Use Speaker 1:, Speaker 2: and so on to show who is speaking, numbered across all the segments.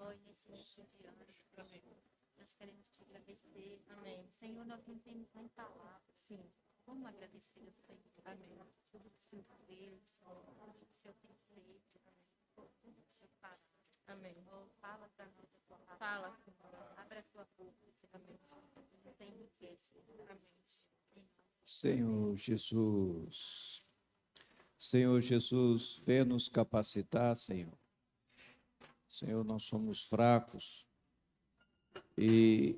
Speaker 1: Senhor, nesse início de ano. Amém. Nós queremos te agradecer. Amém. Senhor, nós não temos nem palavras. Sim. Como agradecer ao Senhor. Amém. Tudo que o Senhor fez, tudo que o Senhor tem feito. Amém. Tudo que o Senhor fará. Amém. Senhor, fala para nós a tua palavra. Fala, Senhor. Abre a tua boca, Senhor. Amém. Nos enriquece. Amém.
Speaker 2: Senhor Jesus. Senhor Jesus, venha nos capacitar, Senhor. Senhor, nós somos fracos e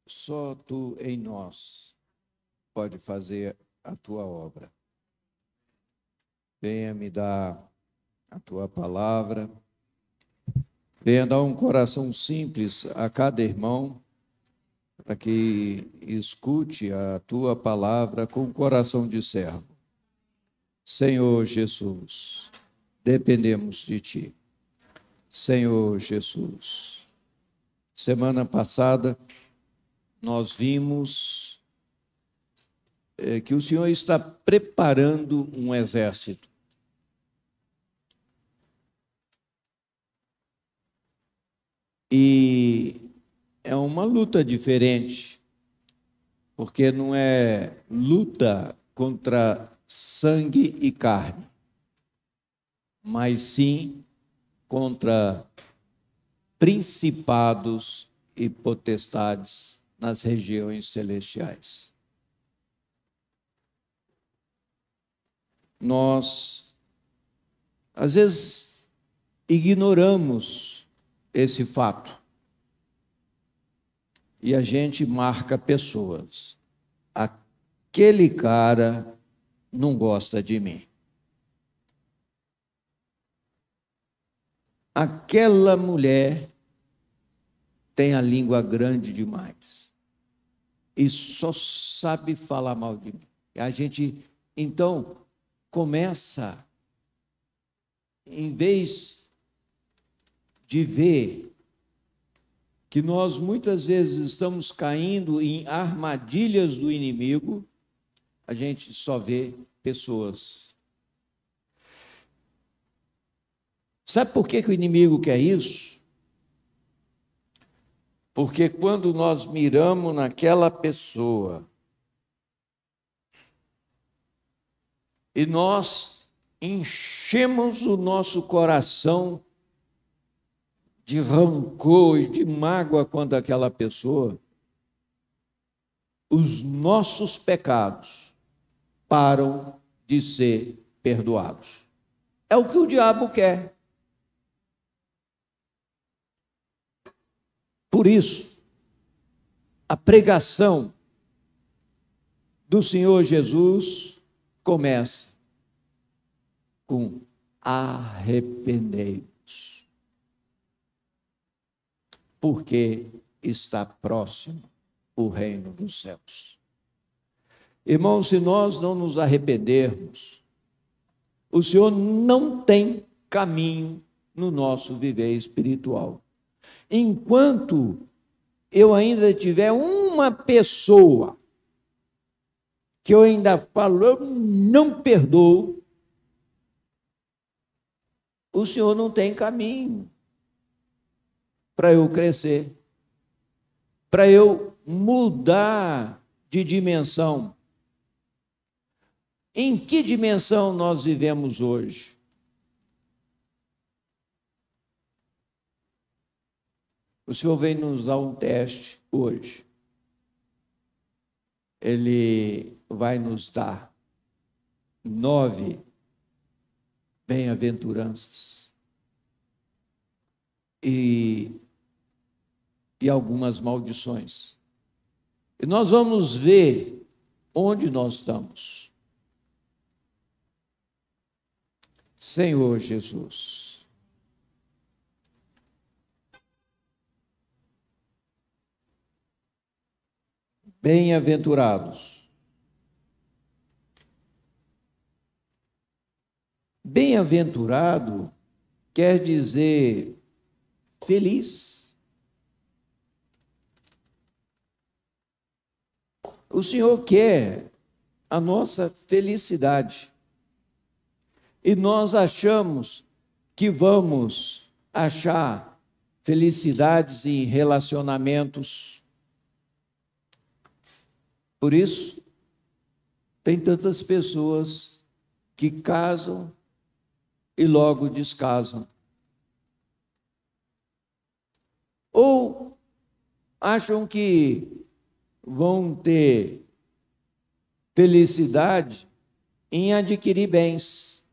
Speaker 2: só Tu em nós pode fazer a Tua obra. Venha me dar a Tua palavra, venha dar um coração simples a cada irmão, para que escute a Tua palavra com o coração de servo. Senhor Jesus, dependemos de Ti. Senhor Jesus, semana passada nós vimos que o Senhor está preparando um exército. E é uma luta diferente, porque não é luta contra sangue e carne, mas sim contra principados e potestades nas regiões celestiais. Nós, às vezes, ignoramos esse fato e a gente marca pessoas. Aquele cara não gosta de mim. Aquela mulher tem a língua grande demais e só sabe falar mal de mim. A gente, então, começa, em vez de ver que nós muitas vezes estamos caindo em armadilhas do inimigo, a gente só vê pessoas. Sabe por que o inimigo quer isso? Porque quando nós miramos naquela pessoa e nós enchemos o nosso coração de rancor e de mágoa contra aquela pessoa, os nossos pecados param de ser perdoados. É o que o diabo quer. Por isso, a pregação do Senhor Jesus começa com arrependei-vos, porque está próximo o reino dos céus. Irmãos, se nós não nos arrependermos, o Senhor não tem caminho no nosso viver espiritual. Enquanto eu ainda tiver uma pessoa que eu ainda falo, eu não perdoo, o Senhor não tem caminho para eu crescer, para eu mudar de dimensão. Em que dimensão nós vivemos hoje? O Senhor vem nos dar um teste hoje. Ele vai nos dar 9 bem-aventuranças e algumas maldições. E nós vamos ver onde nós estamos. Senhor Jesus, bem-aventurados. Bem-aventurado quer dizer feliz. O Senhor quer a nossa felicidade. E nós achamos que vamos achar felicidades em relacionamentos. Por isso, tem tantas pessoas que casam e logo descasam. Ou acham que vão ter felicidade em adquirir bens.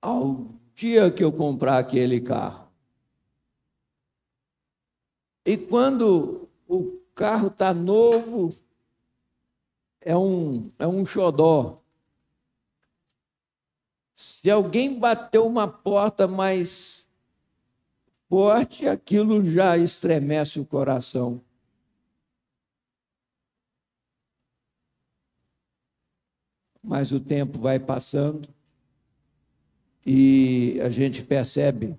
Speaker 2: Ao dia que eu comprar aquele carro. E quando o carro está novo, é um xodó. Se alguém bateu uma porta mais forte, aquilo já estremece o coração. Mas o tempo vai passando e a gente percebe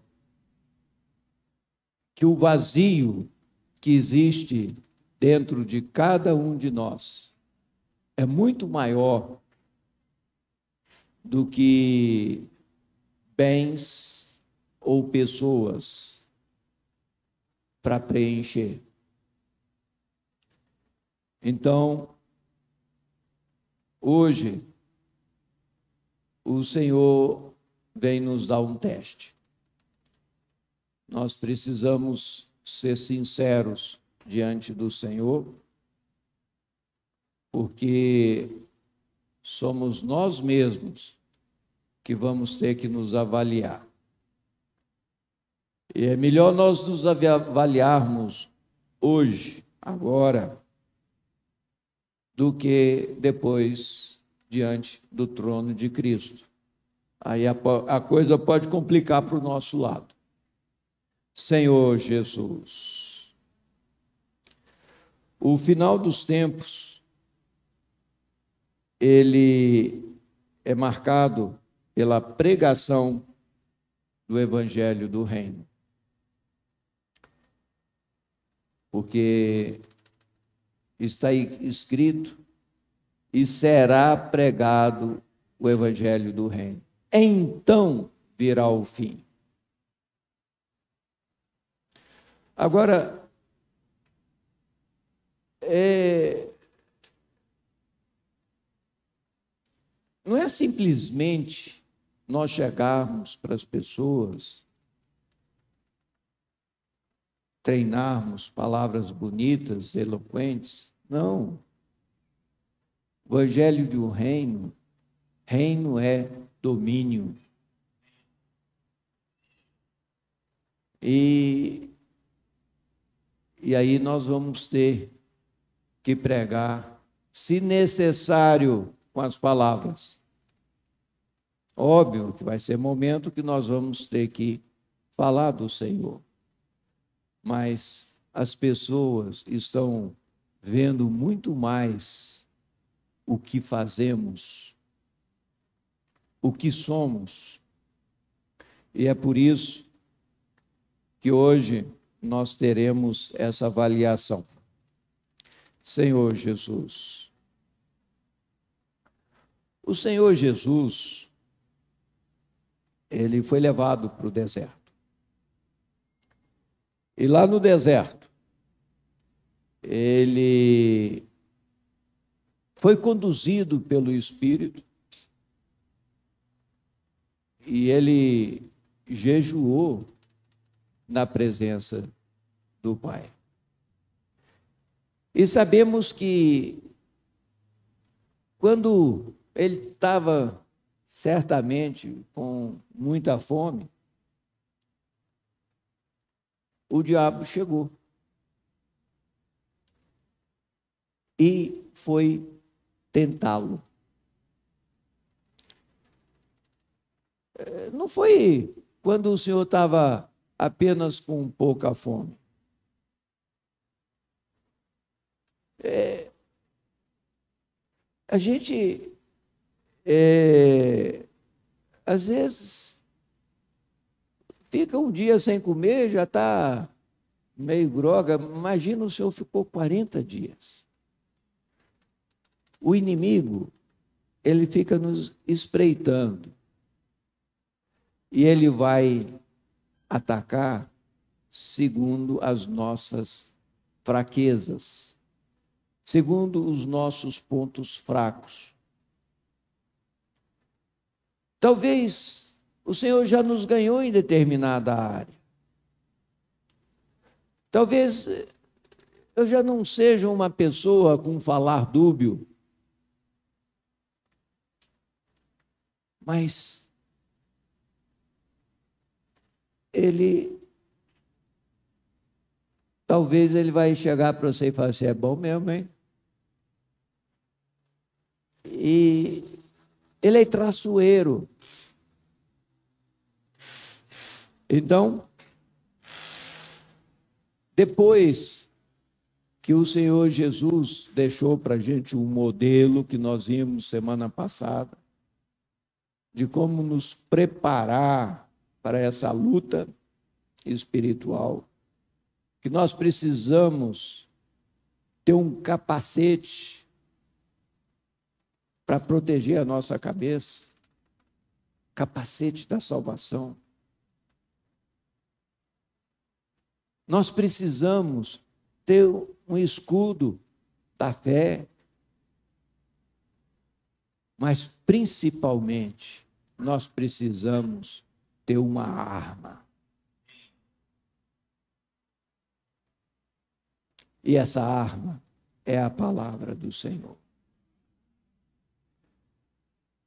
Speaker 2: que o vazio que existe dentro de cada um de nós é muito maior do que bens ou pessoas para preencher. Então, hoje, o Senhor vem nos dar um teste. Nós precisamos ser sinceros diante do Senhor, porque somos nós mesmos que vamos ter que nos avaliar. E é melhor nós nos avaliarmos hoje, agora, do que depois diante do trono de Cristo. Aí a coisa pode complicar para o nosso lado. Senhor Jesus, o final dos tempos, ele é marcado pela pregação do Evangelho do Reino. Porque está escrito, e será pregado o Evangelho do Reino. Então virá o fim. Agora, não é simplesmente nós chegarmos para as pessoas, treinarmos palavras bonitas, eloquentes. Não. O Evangelho do Reino, reino é domínio. E aí nós vamos ter que pregar, se necessário, com as palavras. Óbvio que vai ser momento que nós vamos ter que falar do Senhor. Mas as pessoas estão vendo muito mais o que fazemos, o que somos. E é por isso que hoje nós teremos essa avaliação. Senhor Jesus. O Senhor Jesus, ele foi levado para o deserto. E lá no deserto, ele foi conduzido pelo Espírito e ele jejuou na presença do Pai. E sabemos que quando ele estava certamente com muita fome, o diabo chegou e foi tentá-lo. Não foi quando o Senhor estava apenas com pouca fome. A gente, às vezes, fica um dia sem comer, já está meio groga. Imagina, o Senhor ficou 40 dias. O inimigo, ele fica nos espreitando. E ele vai atacar segundo as nossas fraquezas, segundo os nossos pontos fracos. Talvez o Senhor já nos ganhou em determinada área. Talvez eu já não seja uma pessoa com falar dúbio, mas talvez ele vai chegar para você e falar assim, é bom mesmo, hein? E ele é traiçoeiro. Então, depois que o Senhor Jesus deixou para a gente um modelo que nós vimos semana passada, de como nos preparar para essa luta espiritual, que nós precisamos ter um capacete para proteger a nossa cabeça, capacete da salvação. Nós precisamos ter um escudo da fé, mas principalmente nós precisamos ter uma arma. E essa arma é a palavra do Senhor.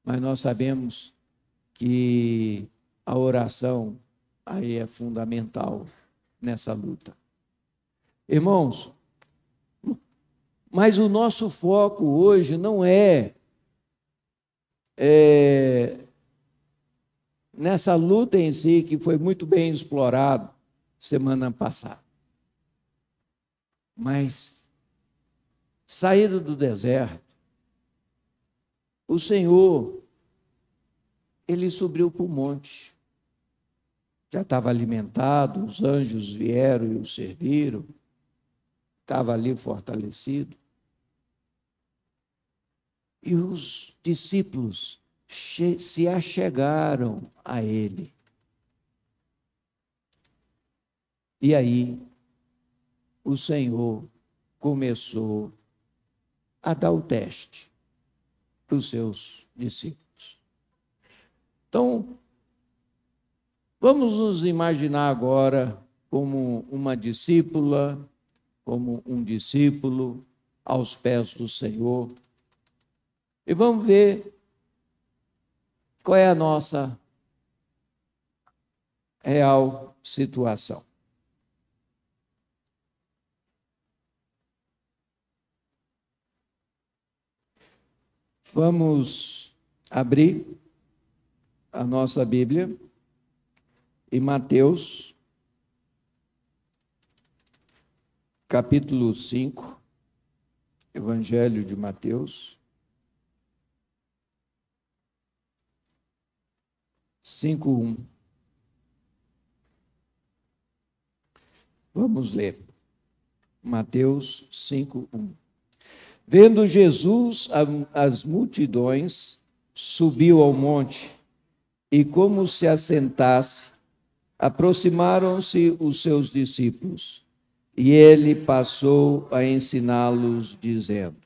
Speaker 2: Mas nós sabemos que a oração aí é fundamental nessa luta. Irmãos, mas o nosso foco hoje não é nessa luta em si, que foi muito bem explorado semana passada. Mas, saído do deserto, o Senhor, ele subiu para o monte. Já estava alimentado, os anjos vieram e o serviram, estava ali fortalecido. E os discípulos se achegaram a ele. E aí, o Senhor começou a dar o teste para os seus discípulos. Então, vamos nos imaginar agora como uma discípula, como um discípulo aos pés do Senhor. E vamos ver qual é a nossa real situação. Vamos abrir a nossa Bíblia em Mateus, capítulo 5, Evangelho de Mateus, 5:1. Vamos ler. Mateus 5:1. Vendo Jesus as multidões, subiu ao monte, e como se assentasse, aproximaram-se os seus discípulos, e ele passou a ensiná-los, dizendo: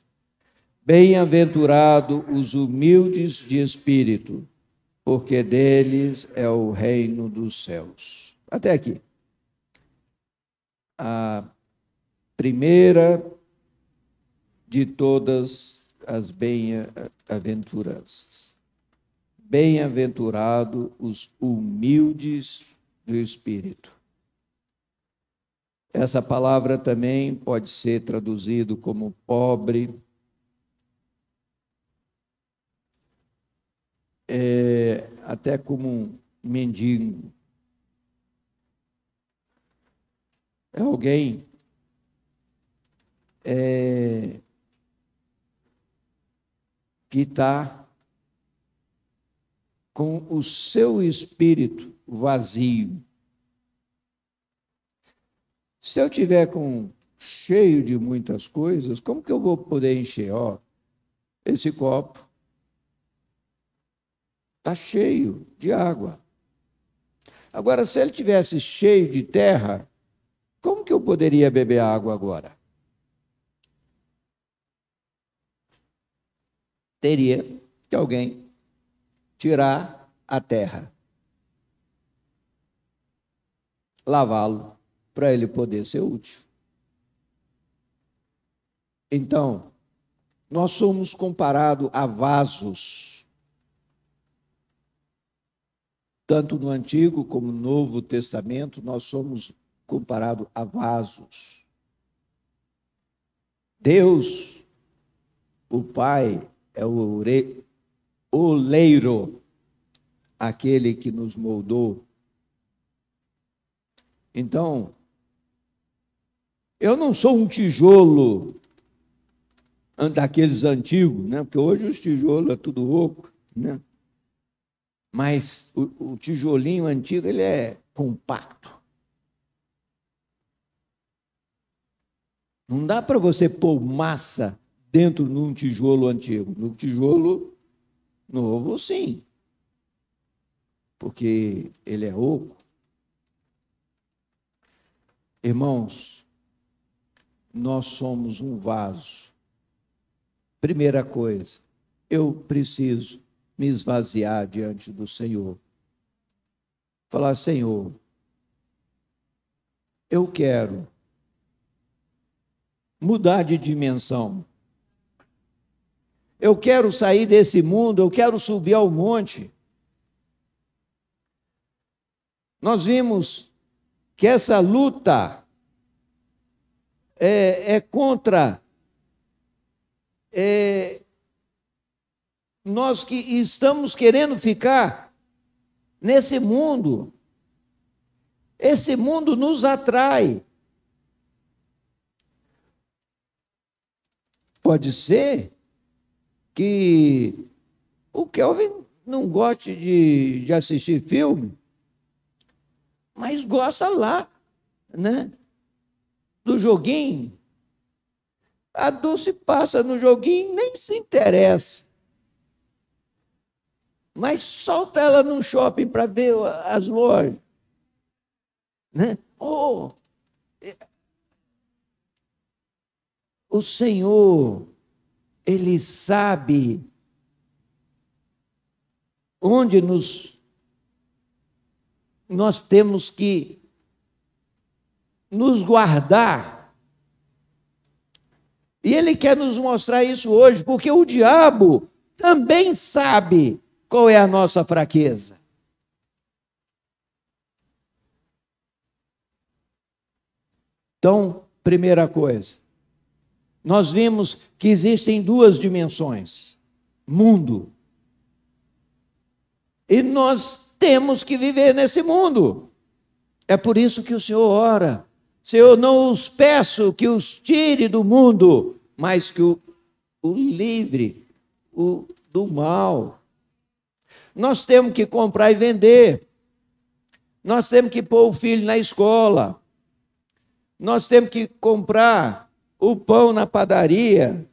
Speaker 2: Bem-aventurados os humildes de espírito, porque deles é o reino dos céus. Até aqui. A primeira de todas as bem-aventuranças. Bem-aventurados os humildes do espírito. Essa palavra também pode ser traduzido como pobre, até como um mendigo. É alguém que está com o seu espírito vazio. Se eu tiver cheio de muitas coisas, como que eu vou poder encher? Esse copo está cheio de água. Agora, se ele tivesse cheio de terra, como que eu poderia beber água agora? Teria que alguém tirar a terra, lavá-lo, para ele poder ser útil. Então, nós somos comparados a vasos, tanto no Antigo como no Novo Testamento, nós somos comparados a vasos. Deus, o Pai, é o oleiro, aquele que nos moldou. Então, eu não sou um tijolo daqueles antigos, né? Porque hoje os tijolos é tudo oco, né? Mas o tijolinho antigo, ele é compacto. Não dá para você pôr massa dentro de um tijolo antigo. No tijolo novo, sim, porque ele é oco. Irmãos, nós somos um vaso. Primeira coisa, eu preciso me esvaziar diante do Senhor. Falar, Senhor, eu quero mudar de dimensão. Eu quero sair desse mundo, eu quero subir ao monte. Nós vimos que essa luta é contra nós que estamos querendo ficar nesse mundo. Esse mundo nos atrai. Pode ser que o Kelvin não goste de assistir filme, mas gosta lá, né? Do joguinho. A Dulce passa no joguinho e nem se interessa. Mas solta ela num shopping para ver as lojas. Né? Oh, o Senhor, Ele sabe onde nós temos que nos guardar. E Ele quer nos mostrar isso hoje, porque o diabo também sabe qual é a nossa fraqueza. Então, primeira coisa, nós vimos que existem duas dimensões: mundo. E nós temos que viver nesse mundo. É por isso que o Senhor ora: Senhor, não os peço que os tire do mundo, mas que o livre do mal. Nós temos que comprar e vender. Nós temos que pôr o filho na escola. Nós temos que comprar o pão na padaria.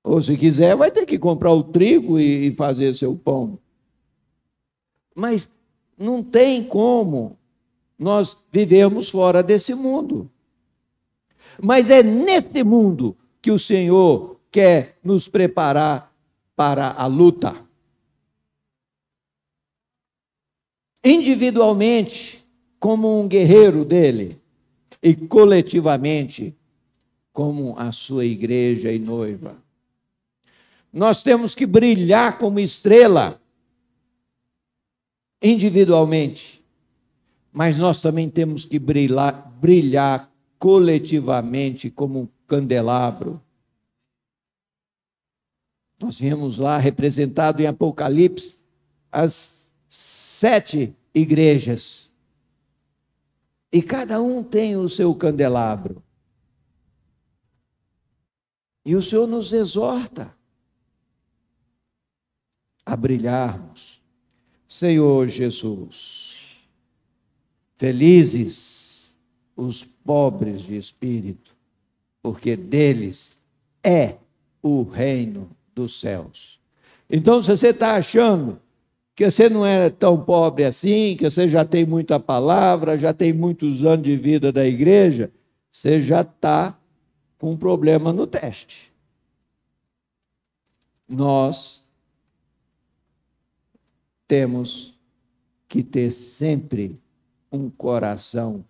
Speaker 2: Ou, se quiser, vai ter que comprar o trigo e fazer seu pão. Mas não tem como nós vivermos fora desse mundo. Mas é nesse mundo que o Senhor quer nos preparar para a luta. Individualmente, como um guerreiro dele, e coletivamente, como a sua igreja e noiva. Nós temos que brilhar como estrela, individualmente, mas nós também temos que brilhar coletivamente como um candelabro. Nós vemos lá representado em Apocalipse as 7 igrejas. E cada um tem o seu candelabro. E o Senhor nos exorta a brilharmos. Senhor Jesus, felizes os pobres de espírito, porque deles é o reino dos céus. Então, se você está achando que você não é tão pobre assim, que você já tem muita palavra, já tem muitos anos de vida da igreja, você já está com um problema no teste. Nós temos que ter sempre um coração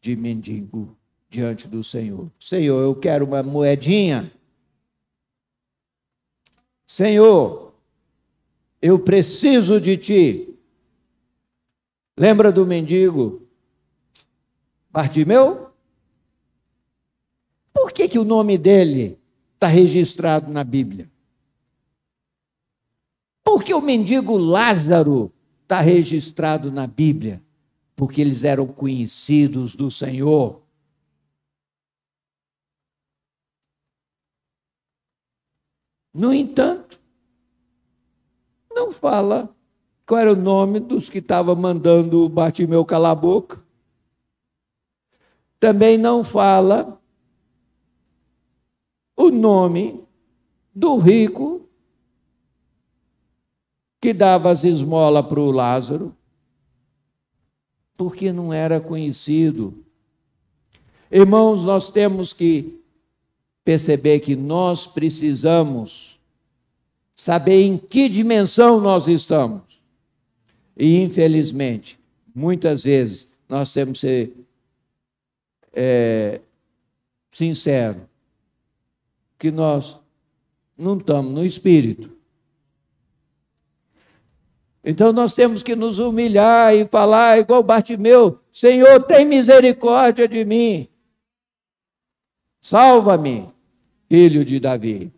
Speaker 2: de mendigo diante do Senhor. Senhor, eu quero uma moedinha. Senhor, eu preciso de ti. Lembra do mendigo Bartimeu? Por que o nome dele está registrado na Bíblia? Por que o mendigo Lázaro está registrado na Bíblia? Porque eles eram conhecidos do Senhor. No entanto, não fala qual era o nome dos que estavam mandando o Bartimeu calar a boca. Também não fala o nome do rico que dava as esmolas para o Lázaro, porque não era conhecido. Irmãos, nós temos que perceber que nós precisamos saber em que dimensão nós estamos. E, infelizmente, muitas vezes, nós temos que ser sinceros, que nós não estamos no Espírito. Então, nós temos que nos humilhar e falar igual Bartimeu: Senhor, tem misericórdia de mim. Salva-me, filho de Davi.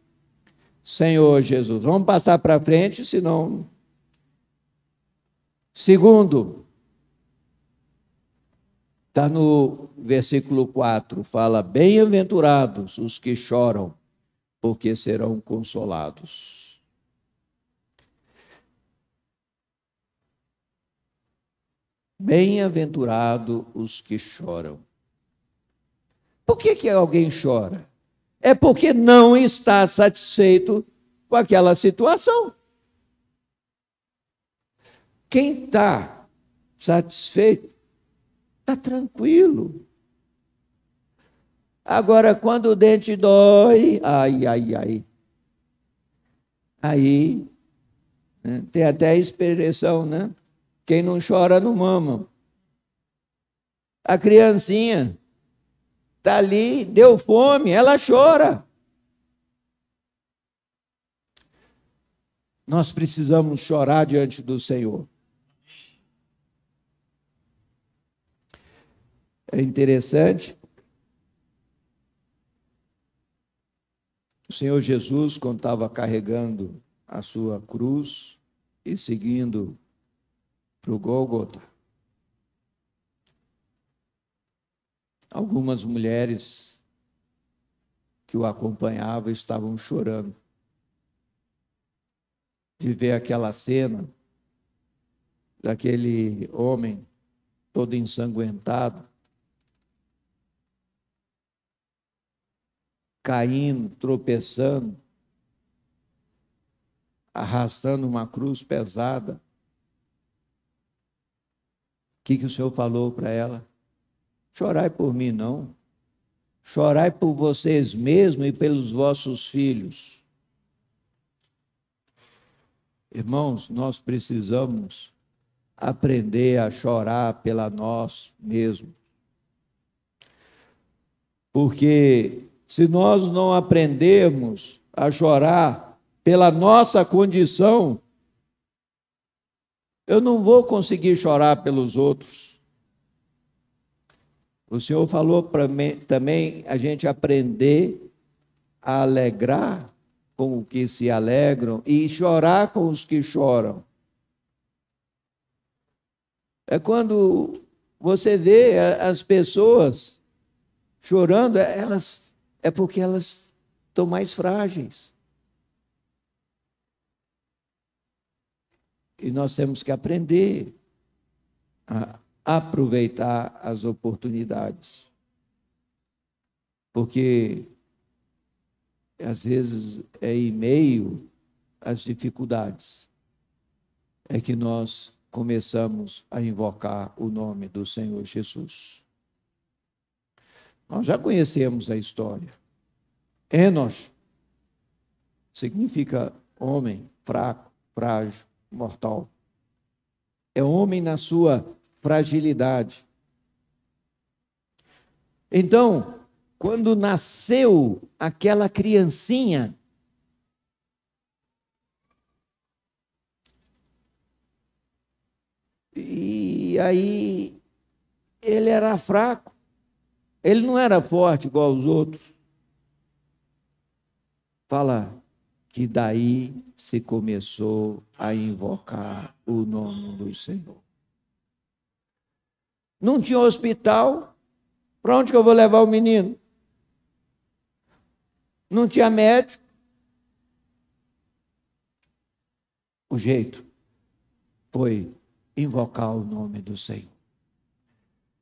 Speaker 2: Senhor Jesus. Vamos passar para frente, senão... Segundo, está no versículo 4, fala: bem-aventurados os que choram, porque serão consolados. Bem-aventurado os que choram. Por que alguém chora? É porque não está satisfeito com aquela situação. Quem está satisfeito, está tranquilo. Agora, quando o dente dói, aí, né, tem até a expressão, né? Quem não chora não mama. A criancinha está ali, deu fome, ela chora. Nós precisamos chorar diante do Senhor. É interessante. O Senhor Jesus, quando estava carregando a sua cruz e seguindo para o Gólgota, algumas mulheres que o acompanhavam estavam chorando de ver aquela cena daquele homem todo ensanguentado, caindo, tropeçando, arrastando uma cruz pesada. O que o Senhor falou para ela? Chorai por mim, não. Chorai por vocês mesmos e pelos vossos filhos. Irmãos, nós precisamos aprender a chorar pela nós mesmos. Porque se nós não aprendermos a chorar pela nossa condição, eu não vou conseguir chorar pelos outros. O Senhor falou para mim também a gente aprender a alegrar com os que se alegram e chorar com os que choram. É quando você vê as pessoas chorando, é porque elas estão mais frágeis. E nós temos que aprender a aproveitar as oportunidades. Porque às vezes é em meio às dificuldades é que nós começamos a invocar o nome do Senhor Jesus. Nós já conhecemos a história. Enosh significa homem fraco, frágil, mortal. É homem na sua fragilidade. Então, quando nasceu aquela criancinha, e aí ele era fraco, ele não era forte igual aos outros. Fala que daí se começou a invocar o nome do Senhor. Não tinha hospital, para onde que eu vou levar o menino? Não tinha médico. O jeito foi invocar o nome do Senhor.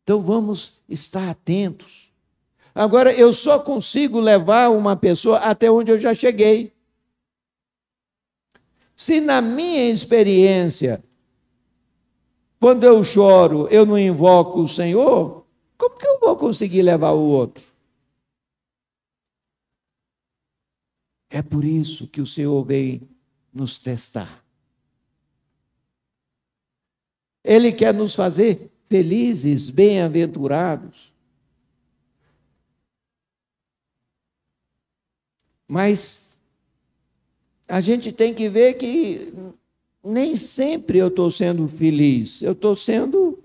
Speaker 2: Então vamos estar atentos. Agora, eu só consigo levar uma pessoa até onde eu já cheguei. Se na minha experiência, quando eu choro, eu não invoco o Senhor, como que eu vou conseguir levar o outro? É por isso que o Senhor vem nos testar. Ele quer nos fazer felizes, bem-aventurados. Mas a gente tem que ver que nem sempre eu estou sendo feliz, eu estou sendo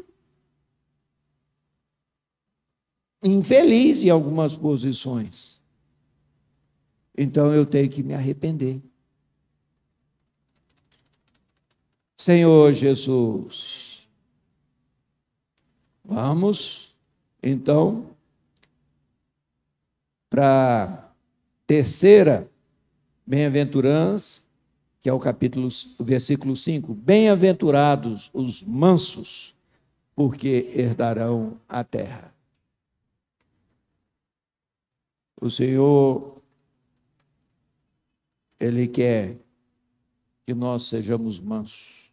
Speaker 2: infeliz em algumas posições. Então eu tenho que me arrepender. Senhor Jesus, vamos então para a terceira bem-aventurança, que é o versículo 5. Bem-aventurados os mansos, porque herdarão a terra. O Senhor, Ele quer que nós sejamos mansos.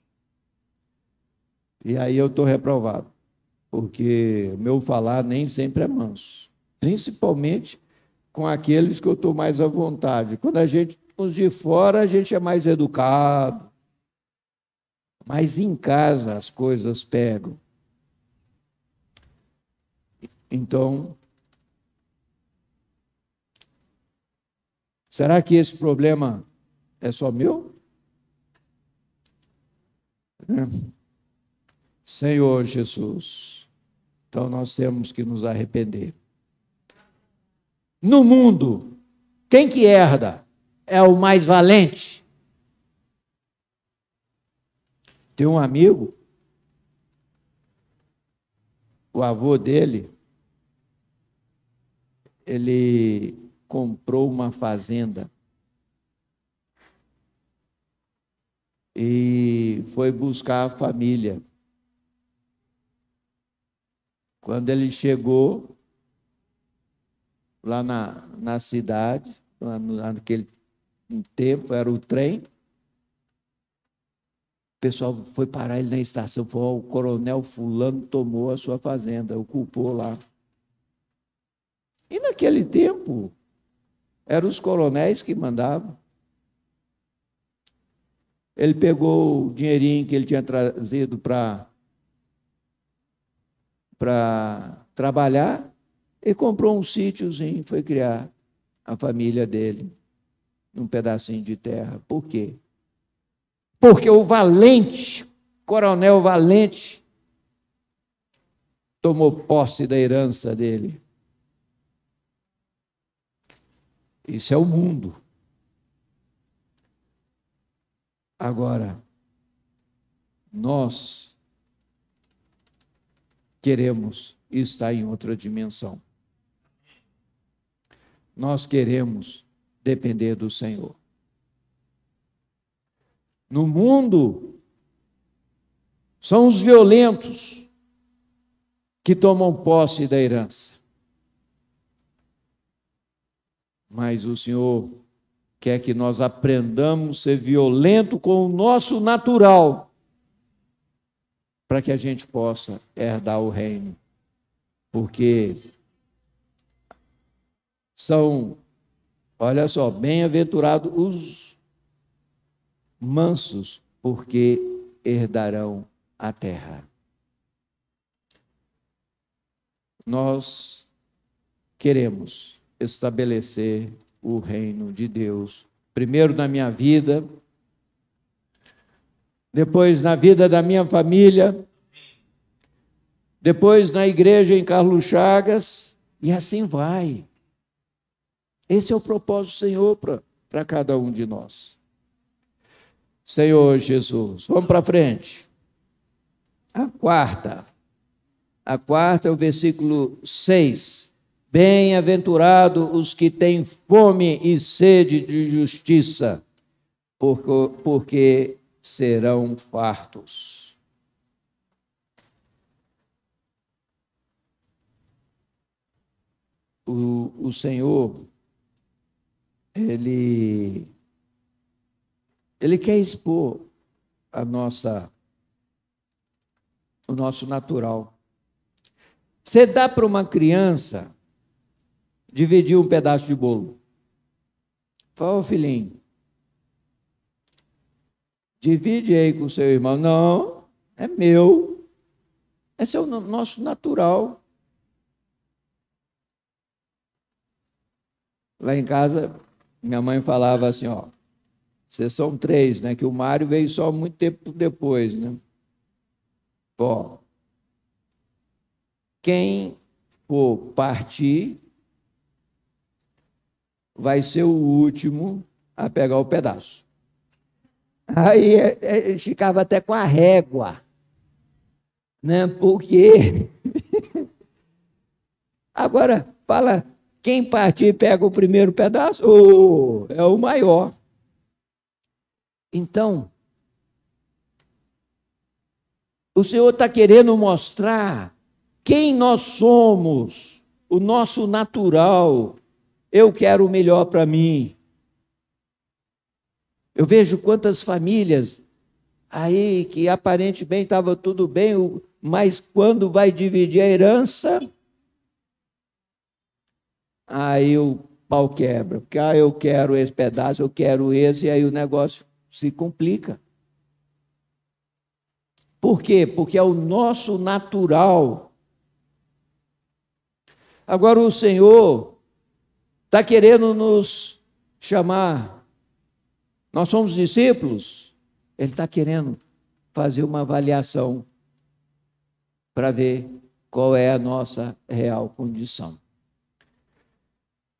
Speaker 2: E aí eu estou reprovado, porque o meu falar nem sempre é manso, principalmente com aqueles que eu estou mais à vontade. Quando a gente, os de fora, a gente é mais educado, mas em casa as coisas pegam. Então, será que esse problema é só meu? Senhor Jesus, então nós temos que nos arrepender. No mundo, quem que herda? É o mais valente. Tem um amigo, o avô dele, ele comprou uma fazenda e foi buscar a família. Quando ele chegou lá na cidade, naquele tempo era o trem, o pessoal foi parar ele na estação, falou, o coronel fulano tomou a sua fazenda, o culpou lá. E naquele tempo, eram os coronéis que mandavam. Ele pegou o dinheirinho que ele tinha trazido para trabalhar e comprou um sítiozinho, foi criar a família dele num pedacinho de terra. Por quê? Porque o valente, coronel valente, tomou posse da herança dele. Isso é o mundo. Agora, nós queremos estar em outra dimensão. Nós queremos depender do Senhor. No mundo, são os violentos que tomam posse da herança. Mas o Senhor quer que nós aprendamos a ser violento com o nosso natural, para que a gente possa herdar o reino. Porque são, olha só, bem-aventurados os mansos, porque herdarão a terra. Nós queremos estabelecer o reino de Deus, primeiro na minha vida, depois na vida da minha família, depois na igreja em Carlos Chagas, e assim vai. Esse é o propósito do Senhor para cada um de nós. Senhor Jesus, vamos para frente. A quarta é o versículo 6. Bem-aventurado os que têm fome e sede de justiça, porque serão fartos. O Senhor, Ele quer expor o nosso natural. Você dá para uma criança dividir um pedaço de bolo. Fala, ô filhinho, divide aí com o seu irmão. Não, é meu. Esse é o nosso natural. Lá em casa, minha mãe falava assim, ó, vocês são 3, né? Que o Mário veio só muito tempo depois, né? Ó, quem for partir vai ser o último a pegar o pedaço. Aí ele ficava até com a régua, né? Porque agora fala, quem partir pega o primeiro pedaço, é o maior. Então, o Senhor está querendo mostrar quem nós somos, o nosso natural. Eu quero o melhor para mim. Eu vejo quantas famílias aí que aparentemente estava tudo bem, mas quando vai dividir a herança, aí o pau quebra. Porque eu quero esse pedaço, eu quero esse, e aí o negócio se complica. Por quê? Porque é o nosso natural. Agora o Senhor está querendo nos chamar. Nós somos discípulos. Ele está querendo fazer uma avaliação para ver qual é a nossa real condição.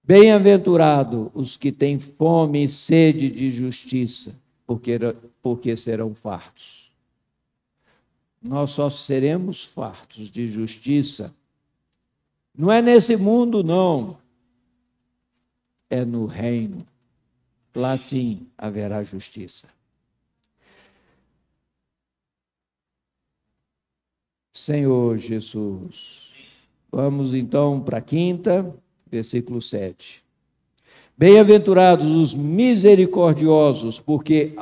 Speaker 2: Bem-aventurado os que têm fome e sede de justiça, porque serão fartos. Nós só seremos fartos de justiça. Não é nesse mundo, não. É no reino. Lá sim haverá justiça. Senhor Jesus. Vamos então para a quinta, versículo 7. Bem-aventurados os misericordiosos, porque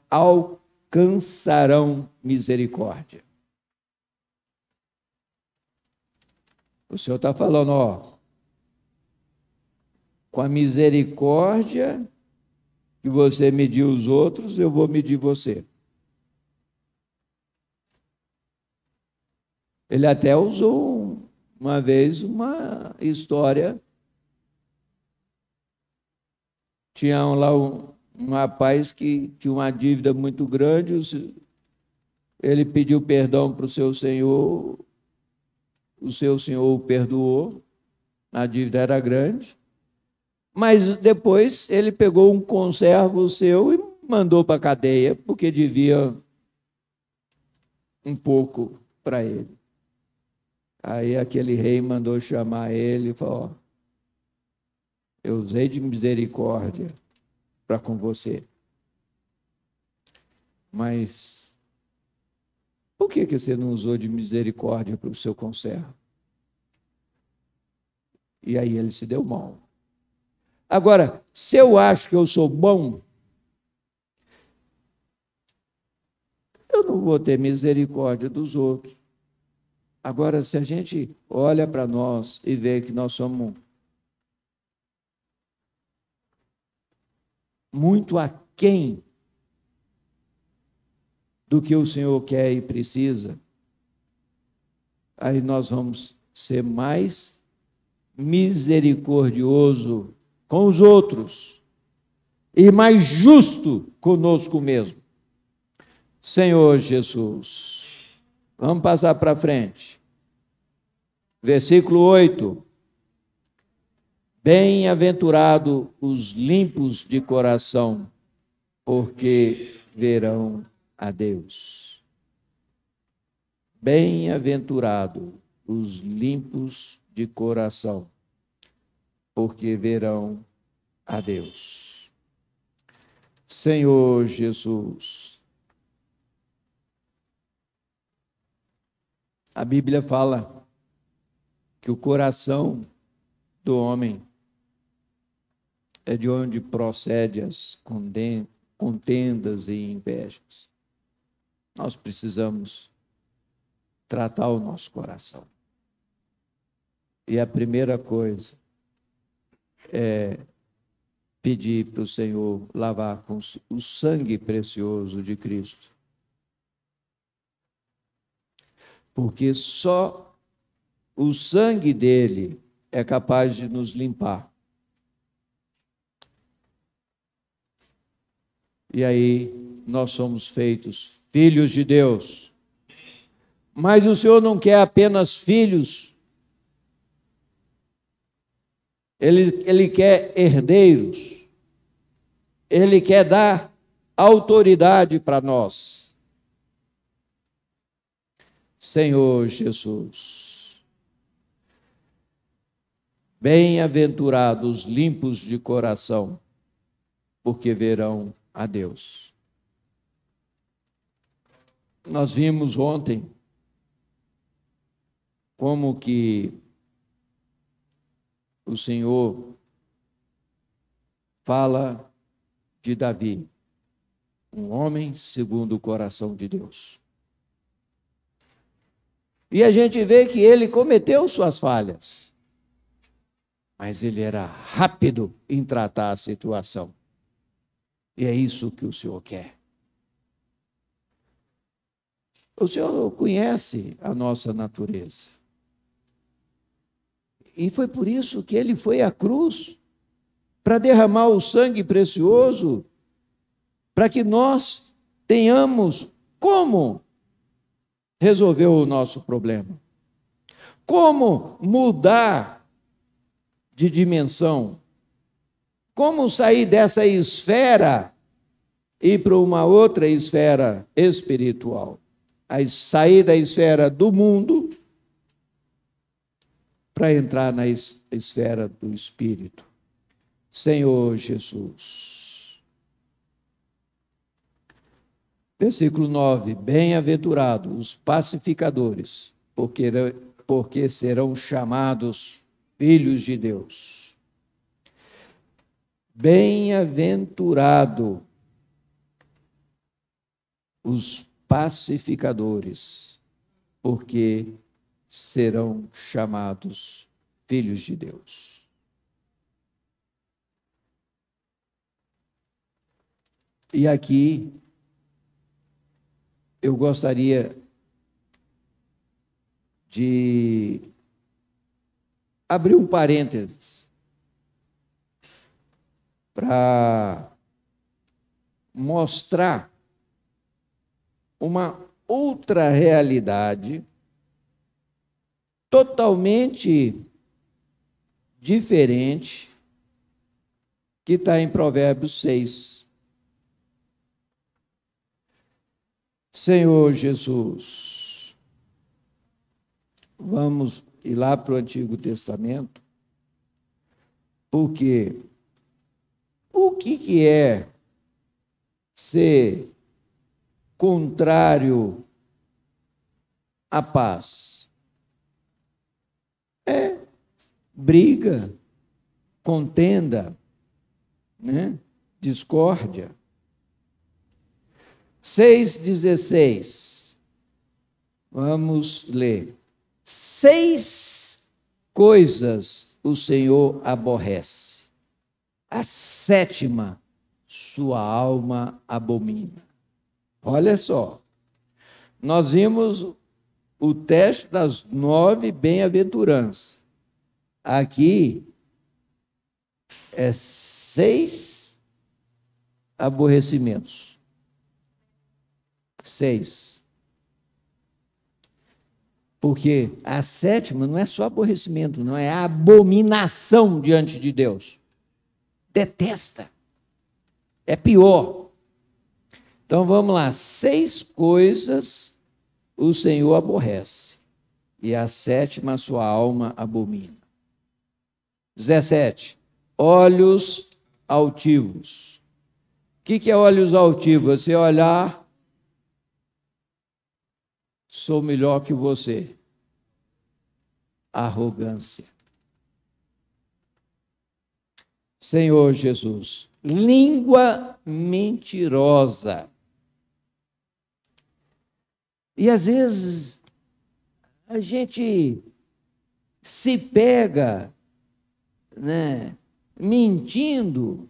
Speaker 2: alcançarão misericórdia. O Senhor está falando, ó, com a misericórdia que você mediu os outros, eu vou medir você. Ele até usou uma vez uma história. Tinha lá um rapaz que tinha uma dívida muito grande, ele pediu perdão para o seu senhor, o seu senhor o perdoou, a dívida era grande, mas depois ele pegou um conservo seu e mandou para a cadeia, porque devia um pouco para ele. Aí aquele rei mandou chamar ele e falou, ó, eu usei de misericórdia para com você. Mas por que você não usou de misericórdia para o seu conservo? E aí ele se deu mal. Agora, se eu acho que eu sou bom, eu eu não vou ter misericórdia dos outros. Agora, se a gente olha para nós e vê que nós somos muito aquém do que o Senhor quer e precisa, aí nós vamos ser mais misericordioso com os outros e mais justo conosco mesmo. Senhor Jesus, vamos passar para frente. Versículo 8. Bem-aventurado os limpos de coração, porque verão a Deus. Bem-aventurado os limpos de coração, porque verão a Deus. Senhor Jesus, a Bíblia fala que o coração do homem é de onde procede as contendas e invejas. Nós precisamos tratar o nosso coração. E a primeira coisa é pedir para o Senhor lavar com o sangue precioso de Cristo. Porque só o sangue dele é capaz de nos limpar. E aí nós somos feitos filhos de Deus. Mas o Senhor não quer apenas filhos. Ele quer herdeiros. Ele quer dar autoridade para nós. Senhor Jesus, bem-aventurados limpos de coração, porque verão a Deus. Nós vimos ontem como que o Senhor fala de Davi, um homem segundo o coração de Deus. E a gente vê que ele cometeu suas falhas, mas ele era rápido em tratar a situação. E é isso que o Senhor quer. O Senhor conhece a nossa natureza. E foi por isso que ele foi à cruz, para derramar o sangue precioso, para que nós tenhamos como resolver o nosso problema. Como mudar de dimensão. Como sair dessa esfera e ir para uma outra esfera espiritual. Sair da esfera do mundo para entrar na esfera do Espírito. Senhor Jesus. Versículo 9. Bem-aventurados os pacificadores, porque serão chamados filhos de Deus. Bem-aventurado os pacificadores, porque serão chamados filhos de Deus. E aqui eu gostaria de abrir um parênteses para mostrar uma outra realidade totalmente diferente que está em Provérbios 6. Senhor Jesus, vamos ir lá para o Antigo Testamento, porque o que é ser contrário à paz? É briga, contenda, né? Discórdia. 6,16. Vamos ler. 6 coisas o Senhor aborrece. A 7ª, sua alma abomina. Olha só. Nós vimos o teste das 9 bem-aventuranças. Aqui é 6 aborrecimentos. 6. Porque a 7ª não é só aborrecimento, não é abominação diante de Deus. Detesta. É pior. Então vamos lá. 6 coisas o Senhor aborrece. E a 7ª sua alma abomina. 17. Olhos altivos. O que é olhos altivos? Você olhar, sou melhor que você. Arrogância. Senhor Jesus, língua mentirosa. E às vezes a gente se pega, né, mentindo.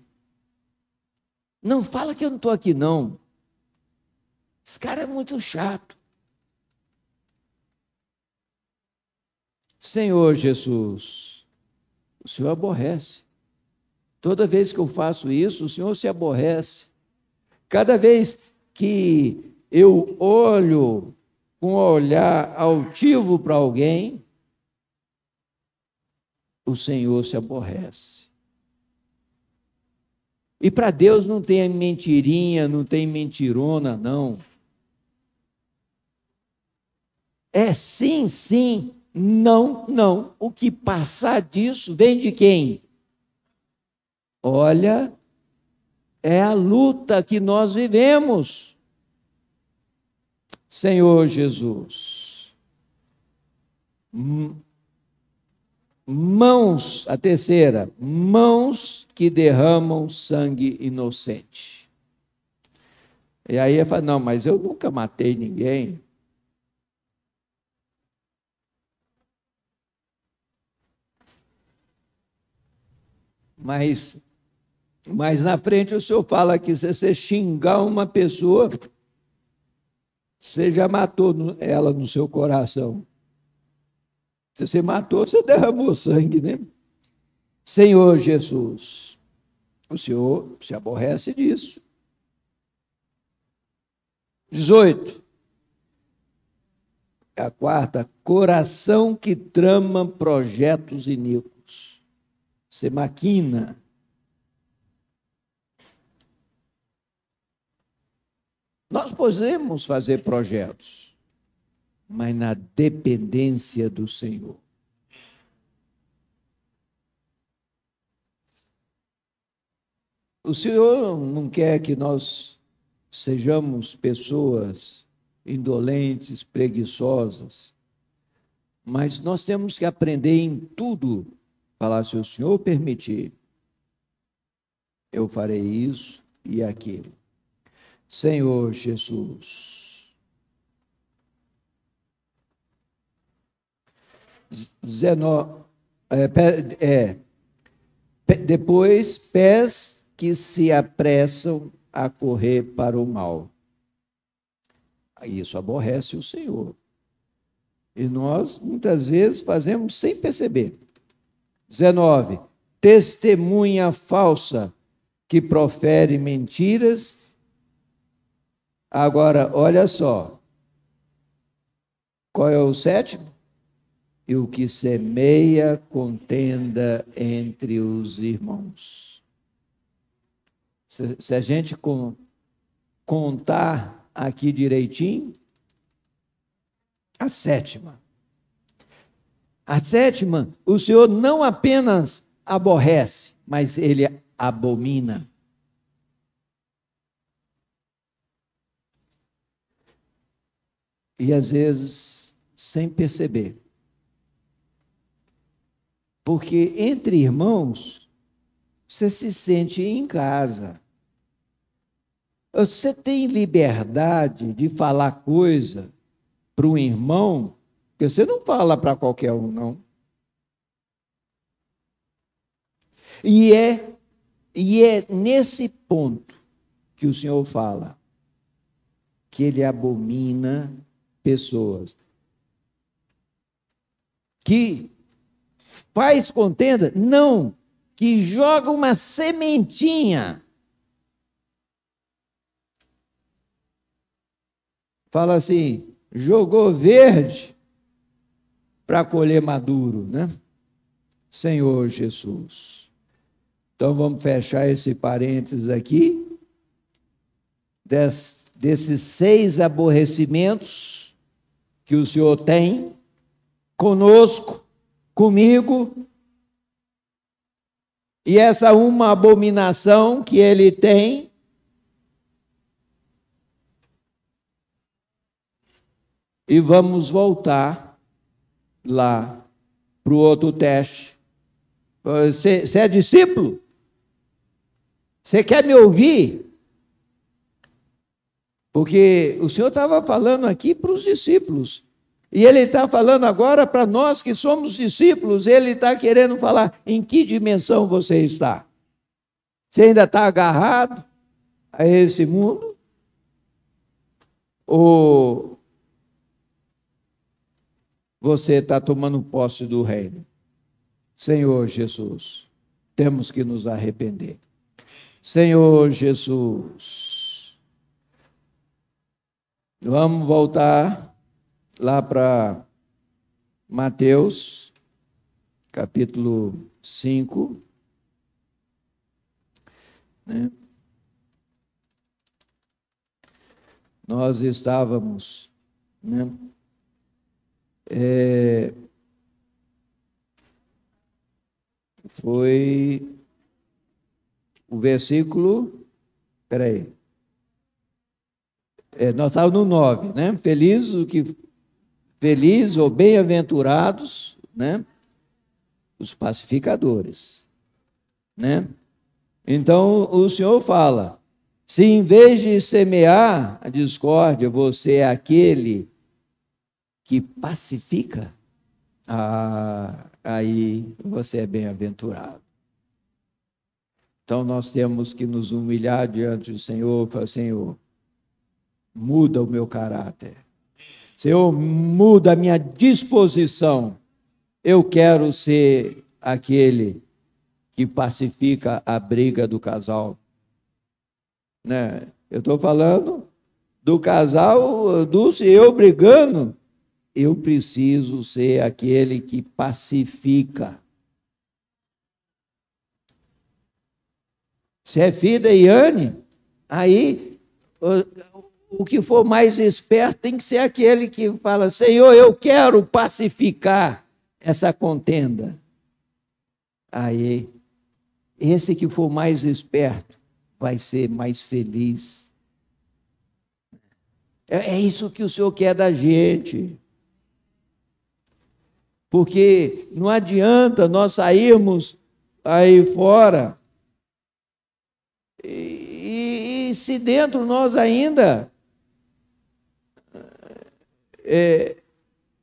Speaker 2: Não fala que eu não estou aqui, não. Esse cara é muito chato. Senhor Jesus, o Senhor aborrece. Toda vez que eu faço isso, o Senhor se aborrece. Cada vez que eu olho com um olhar altivo para alguém, o Senhor se aborrece. E para Deus não tem mentirinha, não tem mentirona, não. É sim, sim, não, não. O que passar disso vem de quem? Olha, é a luta que nós vivemos. Senhor Jesus. Mãos, a terceira, mãos que derramam sangue inocente. E aí ele fala, não, mas eu nunca matei ninguém. Mas na frente o senhor fala que se você xingar uma pessoa, você já matou ela no seu coração. Se você matou, você derramou sangue, né? Senhor Jesus, o Senhor se aborrece disso. 18. A quarta, coração que trama projetos iníquos. Você maquina. Nós podemos fazer projetos, mas na dependência do Senhor. O Senhor não quer que nós sejamos pessoas indolentes, preguiçosas, mas nós temos que aprender em tudo. Falar, se o Senhor permitir, eu farei isso e aquilo. Senhor Jesus. 19. Depois, pés que se apressam a correr para o mal. Isso aborrece o Senhor. E nós, muitas vezes, fazemos sem perceber. 19. Testemunha falsa que profere mentiras. Agora, olha só. Qual é o 7º? E o que semeia contenda entre os irmãos. Se a gente contar aqui direitinho, a 7ª. A 7ª, o Senhor não apenas aborrece, mas ele abomina. E às vezes, sem perceber. Porque entre irmãos, você se sente em casa. Você tem liberdade de falar coisa para um irmão, porque você não fala para qualquer um, não. E é nesse ponto que o Senhor fala que ele abomina pessoas. Que faz contenda? Não, que joga uma sementinha. Fala assim, jogou verde para colher maduro, né? Senhor Jesus. Então vamos fechar esse parênteses aqui, desses 6 aborrecimentos que o Senhor tem conosco, comigo, e essa uma abominação que ele tem, e vamos voltar lá para o outro teste. Você é discípulo? Você quer me ouvir? Porque o Senhor estava falando aqui para os discípulos. E ele está falando agora para nós que somos discípulos. Ele está querendo falar em que dimensão você está. Você ainda está agarrado a esse mundo? Ou você está tomando posse do reino? Senhor Jesus, temos que nos arrepender. Senhor Jesus, vamos voltar lá para Mateus, capítulo 5, né? Nós estávamos, né? Foi o versículo, nós estávamos no 9, né? Feliz ou bem-aventurados, né? Os pacificadores, né? Então o Senhor fala, se em vez de semear a discórdia, você é aquele que pacifica, aí você é bem-aventurado. Então nós temos que nos humilhar diante do Senhor e falar, Senhor, muda o meu caráter. Senhor, muda a minha disposição. Eu quero ser aquele que pacifica a briga do casal. Né? Eu estou falando do casal, Dulce e eu brigando. Eu preciso ser aquele que pacifica. Se é Fida e Yane, aí o que for mais esperto tem que ser aquele que fala, Senhor, eu quero pacificar essa contenda. Aí, esse que for mais esperto vai ser mais feliz. É isso que o Senhor quer da gente. Porque não adianta nós sairmos aí fora e se dentro nós ainda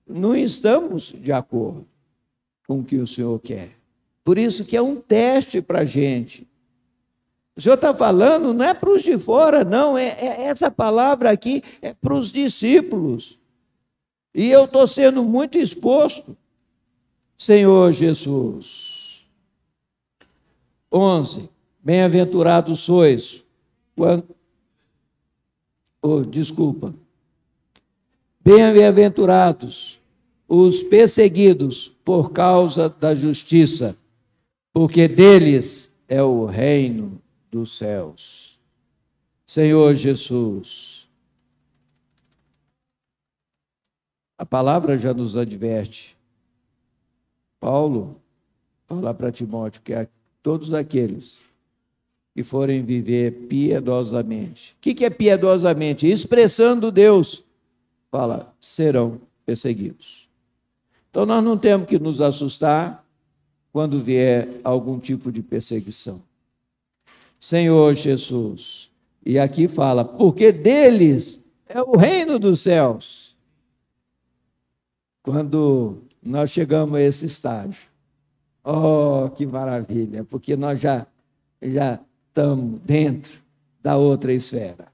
Speaker 2: não estamos de acordo com o que o Senhor quer. Por isso que é um teste para a gente. O Senhor está falando, não é para os de fora, não, essa palavra aqui é para os discípulos. E eu estou sendo muito exposto. Senhor Jesus. 11. Bem-aventurados sois. Bem-aventurados os perseguidos por causa da justiça, porque deles é o reino dos céus. Senhor Jesus. A palavra já nos adverte. Paulo fala para Timóteo que todos aqueles que forem viver piedosamente. O que é piedosamente? Expressando Deus. Fala, serão perseguidos. Então nós não temos que nos assustar quando vier algum tipo de perseguição. Senhor Jesus, E aqui fala, porque deles é o reino dos céus. Quando nós chegamos a esse estágio, oh, que maravilha, porque nós já estamos dentro da outra esfera.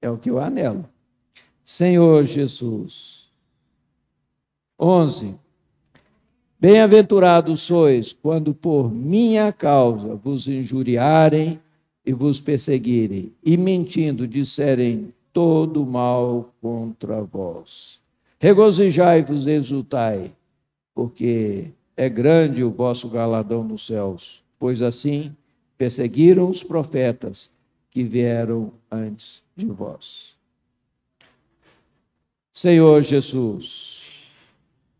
Speaker 2: É o que eu anelo. Senhor Jesus. 11. Bem-aventurados sois quando por minha causa vos injuriarem e vos perseguirem, e mentindo disserem todo mal contra vós. Regozijai-vos e exultai, porque é grande o vosso galardão nos céus, pois assim perseguiram os profetas que vieram antes de vós. Senhor Jesus,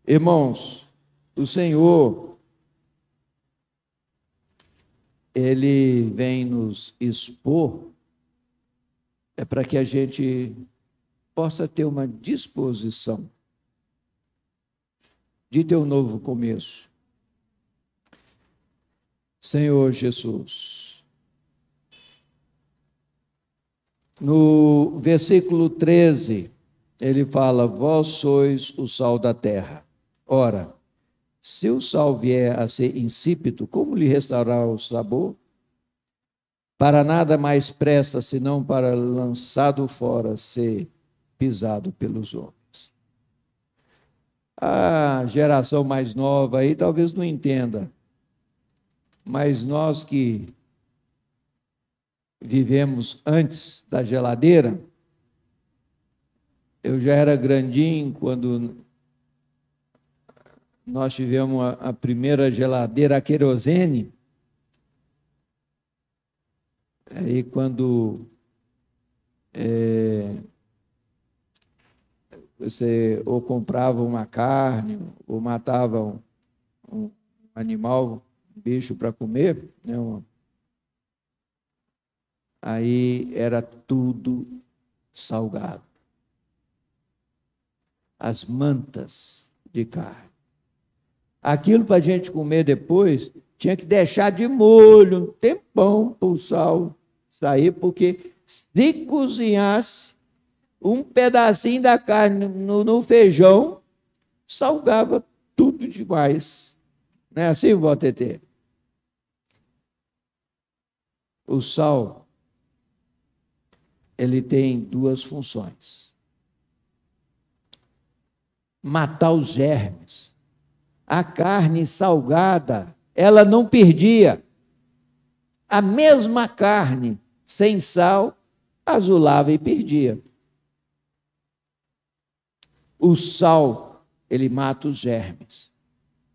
Speaker 2: irmãos, o Senhor, Ele vem nos expor, é para que a gente possa ter uma disposição de ter um novo começo. Senhor Jesus, no versículo 13, ele fala, vós sois o sal da terra. Ora, se o sal vier a ser insípido, como lhe restaurar o sabor? Para nada mais presta, senão para lançado fora, ser pisado pelos homens. A geração mais nova aí talvez não entenda, mas nós que vivemos antes da geladeira, eu já era grandinho quando nós tivemos a primeira geladeira a querosene. Aí quando você ou comprava uma carne, ou matava um animal, um bicho para comer, né? Aí era tudo salgado. As mantas de carne. Aquilo para a gente comer depois, tinha que deixar de molho um tempão para o sal sair, porque se cozinhasse um pedacinho da carne no feijão, salgava tudo demais. Não é assim, vó Tetê? O sal, ele tem duas funções. Matar os germes. A carne salgada, ela não perdia. A mesma carne sem sal, azulava e perdia. O sal, ele mata os germes.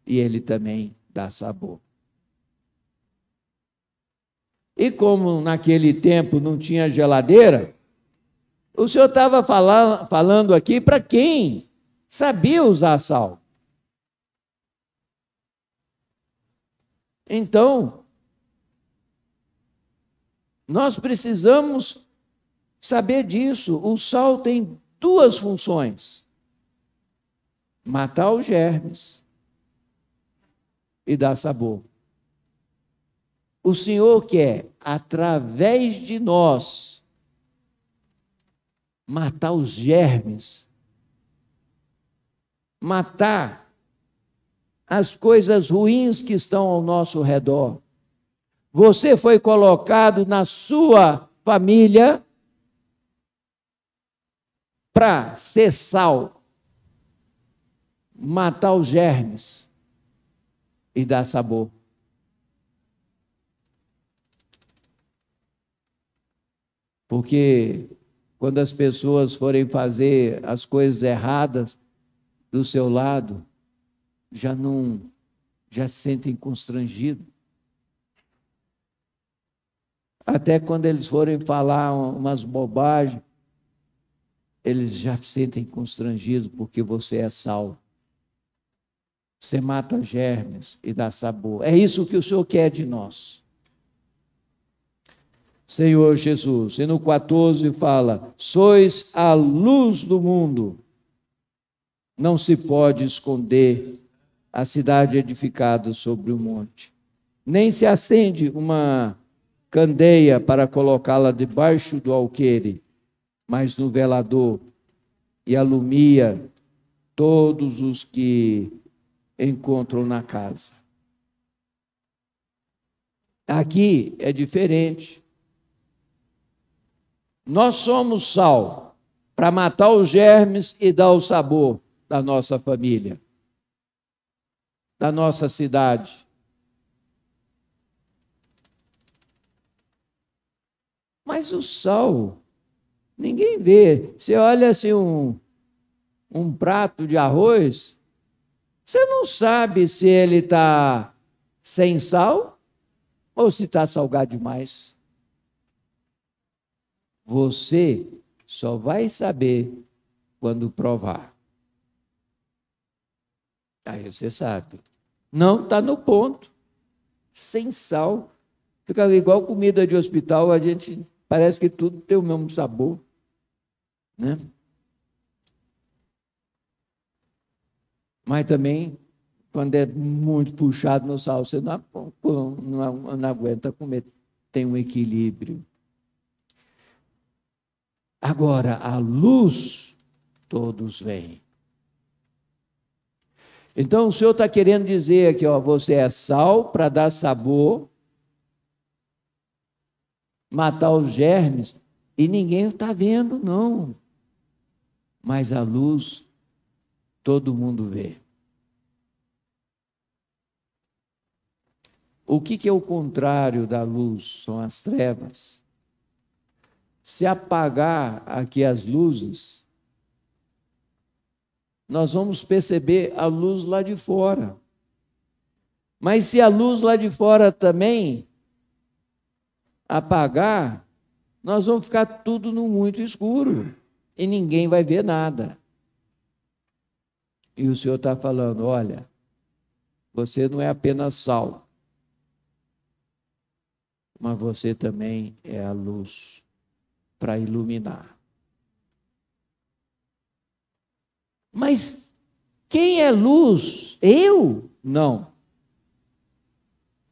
Speaker 2: E ele também dá sabor. E como naquele tempo não tinha geladeira, o senhor estava falando aqui para quem sabia usar sal. Então, nós precisamos saber disso. O sal tem duas funções: matar os germes e dar sabor. O Senhor quer, através de nós, matar os germes, matar as coisas ruins que estão ao nosso redor. Você foi colocado na sua família para ser sal, matar os germes e dar sabor. Porque quando as pessoas forem fazer as coisas erradas do seu lado, já se sentem constrangidos. Até quando eles forem falar umas bobagens, eles já se sentem constrangidos, porque você é sal. Você mata germes e dá sabor. É isso que o Senhor quer de nós. Senhor Jesus. E no 14 fala, sois a luz do mundo. Não se pode esconder a cidade edificada sobre o monte. Nem se acende uma candeia para colocá-la debaixo do alqueire, mas no velador, e alumia todos os que encontram na casa. Aqui é diferente. Nós somos sal para matar os germes e dar o sabor da nossa família, da nossa cidade. Mas o sal, ninguém vê. Você olha assim um prato de arroz, você não sabe se ele está sem sal ou se está salgado demais. Você só vai saber quando provar. Aí você sabe. Não está no ponto. Sem sal. Fica igual comida de hospital, a gente parece que tudo tem o mesmo sabor, né? Mas também, quando é muito puxado no sal, você não aguenta comer. Tem um equilíbrio. Agora, a luz, todos veem. Então, o Senhor está querendo dizer aqui, ó, você é sal para dar sabor, matar os germes, e ninguém está vendo, não. Mas a luz, todo mundo vê. O que é o contrário da luz? São as trevas. Se apagar aqui as luzes, nós vamos perceber a luz lá de fora. Mas se a luz lá de fora também apagar, nós vamos ficar tudo no muito escuro e ninguém vai ver nada. E o Senhor está falando, olha, você não é apenas sal, mas você também é a luz para iluminar. Mas quem é luz? Eu? Não.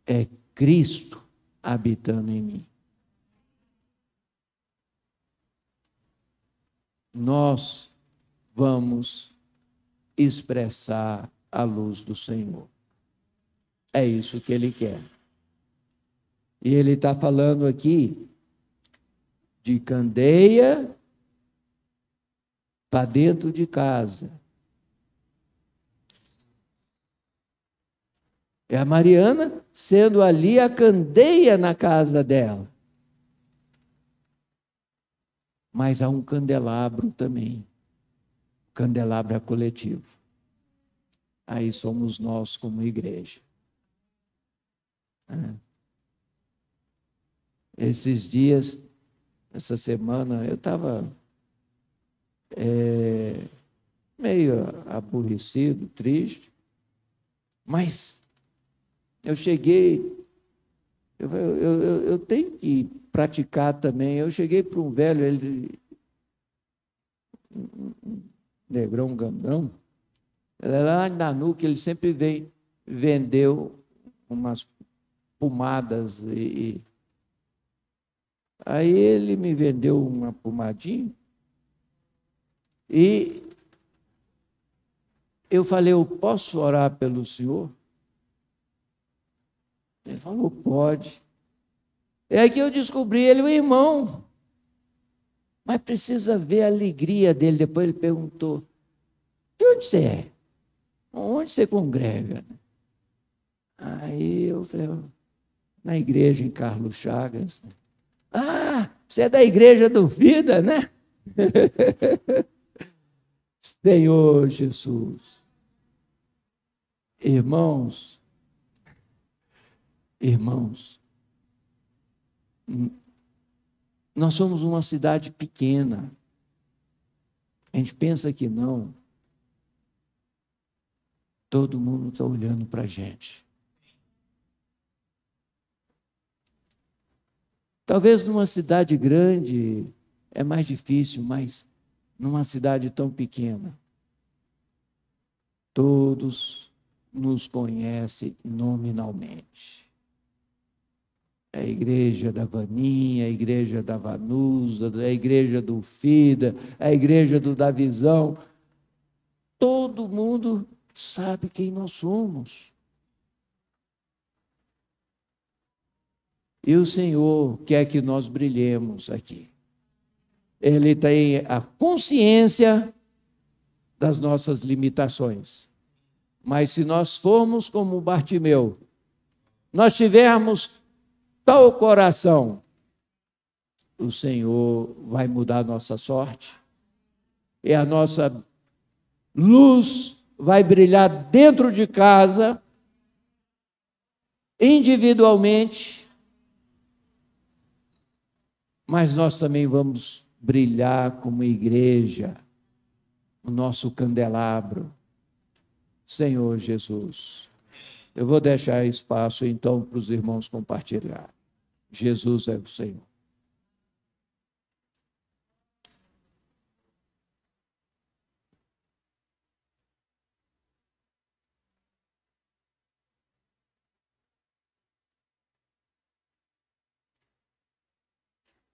Speaker 2: É Cristo habitando em mim. Nós vamos expressar a luz do Senhor. É isso que Ele quer. E Ele está falando aqui de candeia para dentro de casa. É a Mariana sendo ali a candeia na casa dela. Mas há um candelabro também. Candelabro é coletivo. Aí somos nós como igreja. Esses dias, essa semana, eu estava meio aborrecido, triste, mas eu cheguei, eu tenho que praticar também. Eu cheguei para um velho, ele, um negrão, gandão, ele era lá na nuca, ele sempre vendeu umas pomadas aí ele me vendeu uma pomadinha e eu falei, eu posso orar pelo senhor? Ele falou, pode. É aí que eu descobri ele, o irmão. Mas precisa ver a alegria dele. Depois ele perguntou, de onde você é? Onde você congrega? Aí eu falei, na igreja em Carlos Chagas. Ah, você é da igreja do Vida, né? Senhor Jesus. Irmãos, nós somos uma cidade pequena. A gente pensa que não. Todo mundo está olhando para a gente. Talvez numa cidade grande é mais difícil, mas numa cidade tão pequena, todos nos conhecem nominalmente. a igreja da Vaninha, a igreja da Vanusa, a igreja do Fida, a igreja do Davizão. Todo mundo sabe quem nós somos. E o Senhor quer que nós brilhemos aqui. Ele tem a consciência das nossas limitações. Mas se nós formos como Bartimeu, nós tivermos tal coração, o Senhor vai mudar a nossa sorte. E a nossa luz vai brilhar dentro de casa, individualmente, mas nós também vamos brilhar como igreja, o nosso candelabro. Senhor Jesus. Eu vou deixar espaço então para os irmãos compartilhar. Jesus é o Senhor.